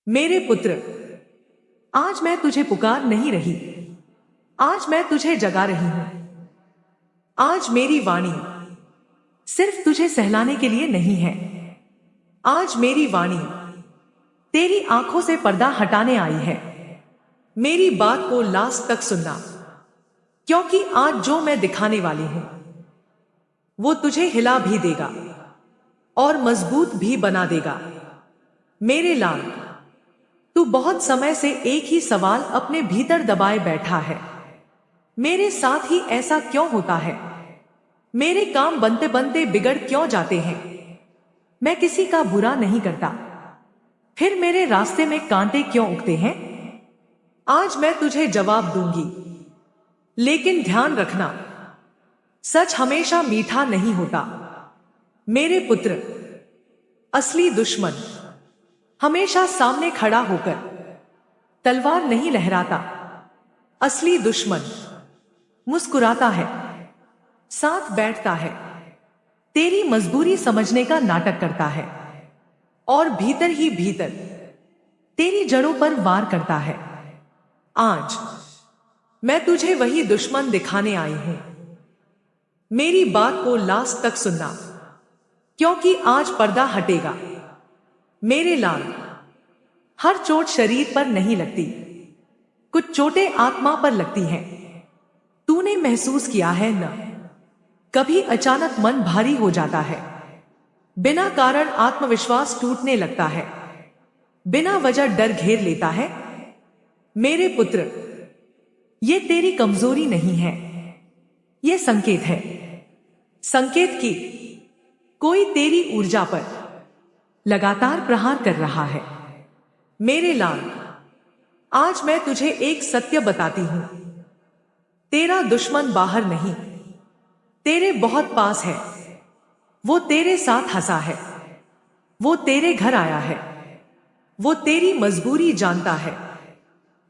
मेरे पुत्र, आज मैं तुझे पुकार नहीं रही। आज मैं तुझे जगा रही हूं। आज मेरी वाणी सिर्फ तुझे सहलाने के लिए नहीं है। आज मेरी वाणी तेरी आंखों से पर्दा हटाने आई है। मेरी बात को लास्ट तक सुनना, क्योंकि आज जो मैं दिखाने वाली हूं वो तुझे हिला भी देगा और मजबूत भी बना देगा। मेरे लाल, तू बहुत समय से एक ही सवाल अपने भीतर दबाए बैठा है। मेरे साथ ही ऐसा क्यों होता है? मेरे काम बनते बनते बिगड़ क्यों जाते हैं? मैं किसी का बुरा नहीं करता, फिर मेरे रास्ते में कांटे क्यों उगते हैं? आज मैं तुझे जवाब दूंगी, लेकिन ध्यान रखना, सच हमेशा मीठा नहीं होता। मेरे पुत्र, असली दुश्मन हमेशा सामने खड़ा होकर तलवार नहीं लहराता। असली दुश्मन मुस्कुराता है, साथ बैठता है, तेरी मजबूरी समझने का नाटक करता है और भीतर ही भीतर तेरी जड़ों पर वार करता है। आज मैं तुझे वही दुश्मन दिखाने आई हूं। मेरी बात को लास्ट तक सुनना, क्योंकि आज पर्दा हटेगा। मेरे लाल, हर चोट शरीर पर नहीं लगती, कुछ चोटें आत्मा पर लगती हैं। तूने महसूस किया है न, कभी अचानक मन भारी हो जाता है, बिना कारण आत्मविश्वास टूटने लगता है, बिना वजह डर घेर लेता है। मेरे पुत्र, ये तेरी कमजोरी नहीं है, ये संकेत है। संकेत कि कोई तेरी ऊर्जा पर लगातार प्रहार कर रहा है। मेरे लाल, आज मैं तुझे एक सत्य बताती हूं। तेरा दुश्मन बाहर नहीं, तेरे बहुत पास है। वो तेरे साथ हंसा है, वो तेरे घर आया है, वो तेरी मजबूरी जानता है।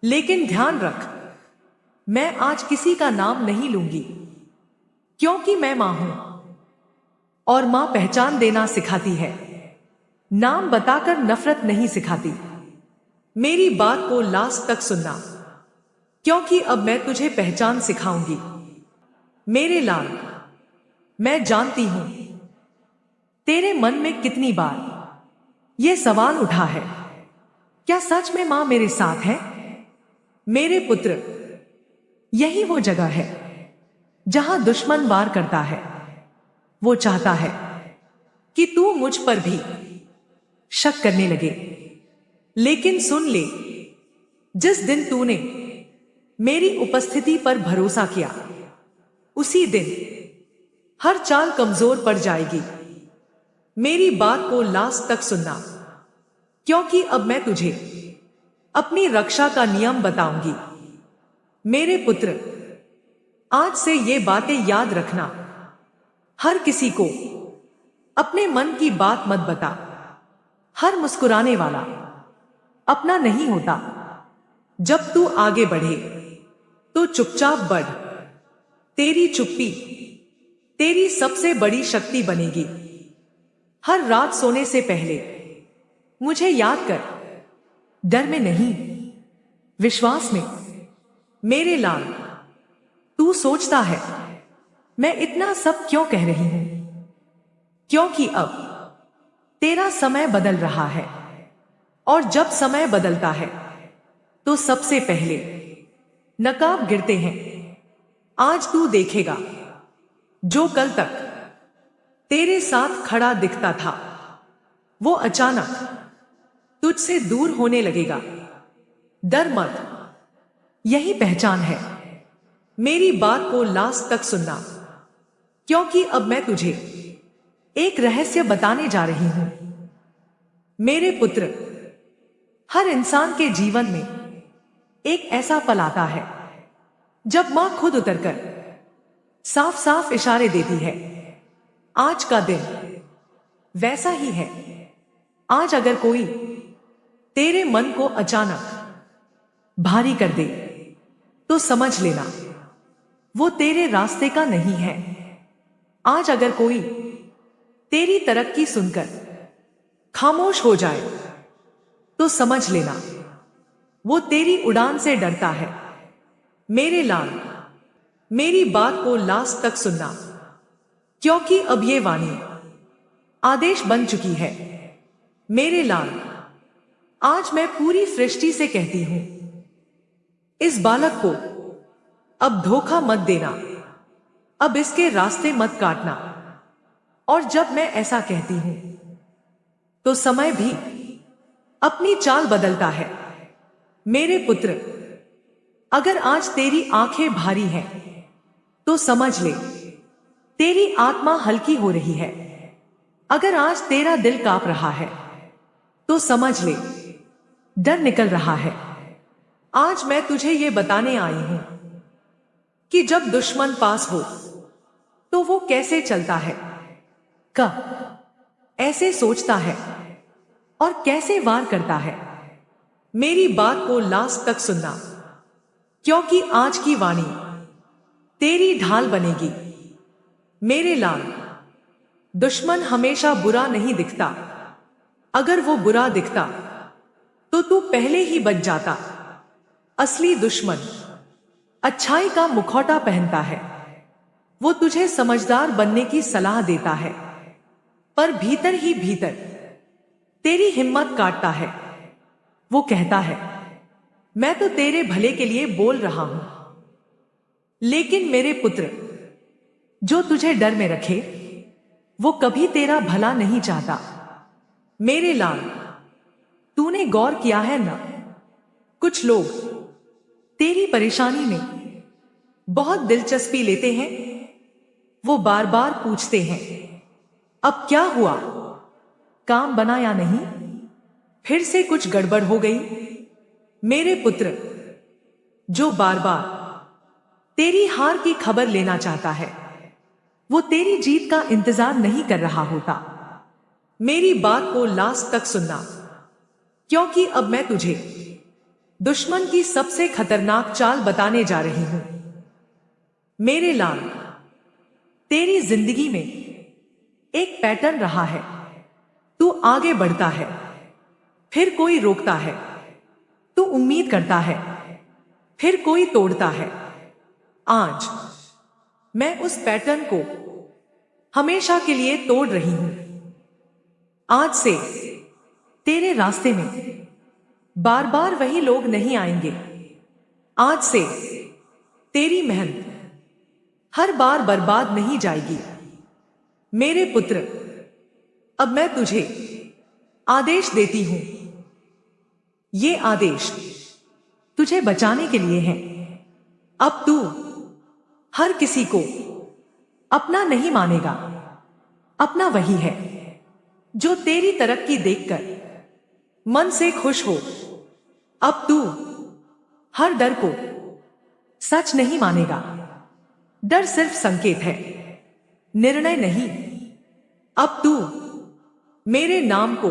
लेकिन ध्यान रख, मैं आज किसी का नाम नहीं लूंगी, क्योंकि मैं मां हूं और मां पहचान देना सिखाती है, नाम बताकर नफरत नहीं सिखाती। मेरी बात को लास्ट तक सुनना, क्योंकि अब मैं तुझे पहचान सिखाऊंगी। मेरे लाल, मैं जानती हूं तेरे मन में कितनी बार यह सवाल उठा है, क्या सच में मां मेरे साथ है? मेरे पुत्र, यही वो जगह है जहां दुश्मन वार करता है। वो चाहता है कि तू मुझ पर भी शक करने लगे, लेकिन सुन ले, जिस दिन तूने मेरी उपस्थिति पर भरोसा किया, उसी दिन हर चाल कमजोर पड़ जाएगी। मेरी बात को लास्ट तक सुनना, क्योंकि अब मैं तुझे अपनी रक्षा का नियम बताऊंगी। मेरे पुत्र, आज से ये बातें याद रखना, हर किसी को अपने मन की बात मत बता। हर मुस्कुराने वाला अपना नहीं होता। जब तू आगे बढ़े तो चुपचाप बढ़। तेरी चुप्पी तेरी सबसे बड़ी शक्ति बनेगी। हर रात सोने से पहले मुझे याद कर, डर में नहीं, विश्वास में। मेरे लाल, तू सोचता है मैं इतना सब क्यों कह रही हूं? क्योंकि अब तेरा समय बदल रहा है, और जब समय बदलता है तो सबसे पहले नकाब गिरते हैं। आज तू देखेगा, जो कल तक तेरे साथ खड़ा दिखता था, वो अचानक तुझसे दूर होने लगेगा। डर मत, यही पहचान है। मेरी बात को लास्ट तक सुनना, क्योंकि अब मैं तुझे एक रहस्य बताने जा रही हूं। मेरे पुत्र, हर इंसान के जीवन में एक ऐसा पल आता है जब मां खुद उतरकर साफ साफ इशारे देती है। आज का दिन वैसा ही है। आज अगर कोई तेरे मन को अचानक भारी कर दे, तो समझ लेना वो तेरे रास्ते का नहीं है। आज अगर कोई तेरी तरक्की सुनकर खामोश हो जाए, तो समझ लेना वो तेरी उड़ान से डरता है। मेरे लाल, मेरी बात को लास्ट तक सुनना, क्योंकि अब ये वाणी आदेश बन चुकी है। मेरे लाल, आज मैं पूरी सृष्टि से कहती हूं, इस बालक को अब धोखा मत देना, अब इसके रास्ते मत काटना। और जब मैं ऐसा कहती हूं तो समय भी अपनी चाल बदलता है। मेरे पुत्र, अगर आज तेरी आंखें भारी हैं तो समझ ले तेरी आत्मा हल्की हो रही है। अगर आज तेरा दिल कांप रहा है तो समझ ले डर निकल रहा है। आज मैं तुझे ये बताने आई हूं कि जब दुश्मन पास हो तो वो कैसे चलता है, कब ऐसे सोचता है और कैसे वार करता है। मेरी बात को लास्ट तक सुनना, क्योंकि आज की वाणी तेरी ढाल बनेगी। मेरे लाल, दुश्मन हमेशा बुरा नहीं दिखता। अगर वो बुरा दिखता तो तू पहले ही बच जाता। असली दुश्मन अच्छाई का मुखौटा पहनता है। वो तुझे समझदार बनने की सलाह देता है, पर भीतर ही भीतर तेरी हिम्मत काटता है। वो कहता है, मैं तो तेरे भले के लिए बोल रहा हूं। लेकिन मेरे पुत्र, जो तुझे डर में रखे वो कभी तेरा भला नहीं चाहता। मेरे लाल, तूने गौर किया है ना, कुछ लोग तेरी परेशानी में बहुत दिलचस्पी लेते हैं। वो बार बार पूछते हैं, अब क्या हुआ, काम बना या नहीं, फिर से कुछ गड़बड़ हो गई। मेरे पुत्र, जो बार बार तेरी हार की खबर लेना चाहता है वो तेरी जीत का इंतजार नहीं कर रहा होता। मेरी बात को लास्ट तक सुनना, क्योंकि अब मैं तुझे दुश्मन की सबसे खतरनाक चाल बताने जा रही हूं। मेरे लाल, तेरी जिंदगी में एक पैटर्न रहा है। तू आगे बढ़ता है, फिर कोई रोकता है। तू उम्मीद करता है, फिर कोई तोड़ता है। आज मैं उस पैटर्न को हमेशा के लिए तोड़ रही हूं। आज से तेरे रास्ते में बार बार वही लोग नहीं आएंगे। आज से तेरी मेहनत हर बार बर्बाद नहीं जाएगी। मेरे पुत्र, अब मैं तुझे आदेश देती हूं। ये आदेश तुझे बचाने के लिए है। अब तू हर किसी को अपना नहीं मानेगा। अपना वही है जो तेरी तरक्की देखकर मन से खुश हो। अब तू हर डर को सच नहीं मानेगा। डर सिर्फ संकेत है, निर्णय नहीं। अब तू मेरे नाम को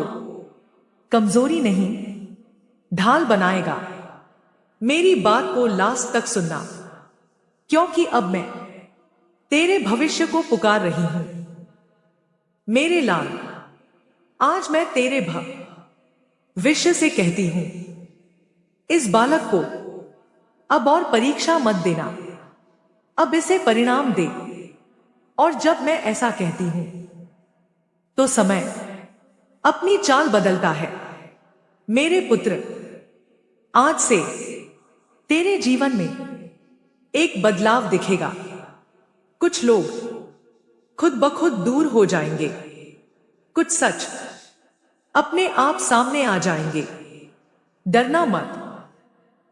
कमजोरी नहीं, ढाल बनाएगा। मेरी बात को लास्ट तक सुनना, क्योंकि अब मैं तेरे भविष्य को पुकार रही हूं। मेरे लाल, आज मैं तेरे भविष्य से कहती हूं, इस बालक को अब और परीक्षा मत देना, अब इसे परिणाम दे। और जब मैं ऐसा कहती हूं तो समय अपनी चाल बदलता है। मेरे पुत्र, आज से तेरे जीवन में एक बदलाव दिखेगा। कुछ लोग खुद ब खुद दूर हो जाएंगे, कुछ सच अपने आप सामने आ जाएंगे। डरना मत,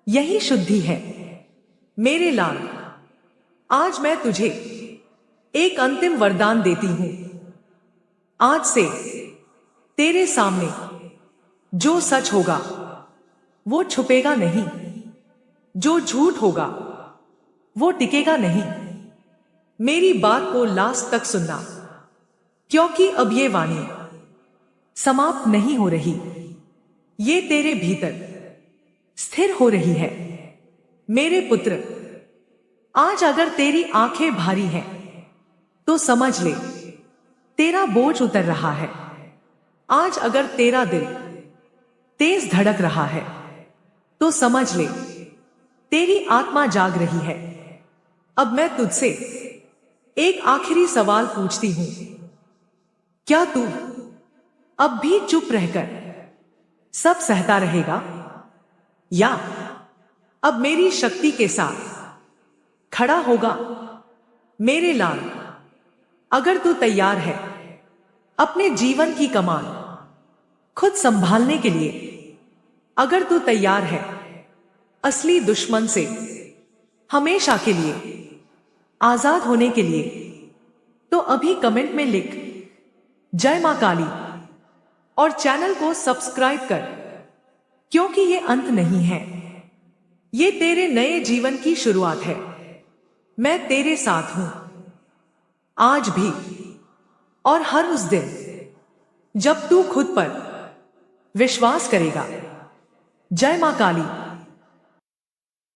यही शुद्धि है। मेरे लाल, आज मैं तुझे एक अंतिम वरदान देती हूं। आज से तेरे सामने जो सच होगा वो छुपेगा नहीं, जो झूठ होगा वो टिकेगा नहीं। मेरी बात को लास्ट तक सुनना, क्योंकि अब ये वाणी समाप्त नहीं हो रही, ये तेरे भीतर स्थिर हो रही है। मेरे पुत्र, आज अगर तेरी आंखें भारी हैं तो समझ ले तेरा बोझ उतर रहा है। आज अगर तेरा दिल तेज धड़क रहा है तो समझ ले, तेरी आत्मा जाग रही है। अब मैं तुझसे एक आखिरी सवाल पूछती हूं, क्या तू अब भी चुप रहकर सब सहता रहेगा, या अब मेरी शक्ति के साथ खड़ा होगा? मेरे लाल, अगर तू तैयार है अपने जीवन की कमान खुद संभालने के लिए, अगर तू तैयार है असली दुश्मन से हमेशा के लिए आजाद होने के लिए, तो अभी कमेंट में लिख जय मां काली और चैनल को सब्सक्राइब कर, क्योंकि ये अंत नहीं है, ये तेरे नए जीवन की शुरुआत है। मैं तेरे साथ हूं आज भी और हर उस दिन जब तू खुद पर विश्वास करेगा। जय मां काली।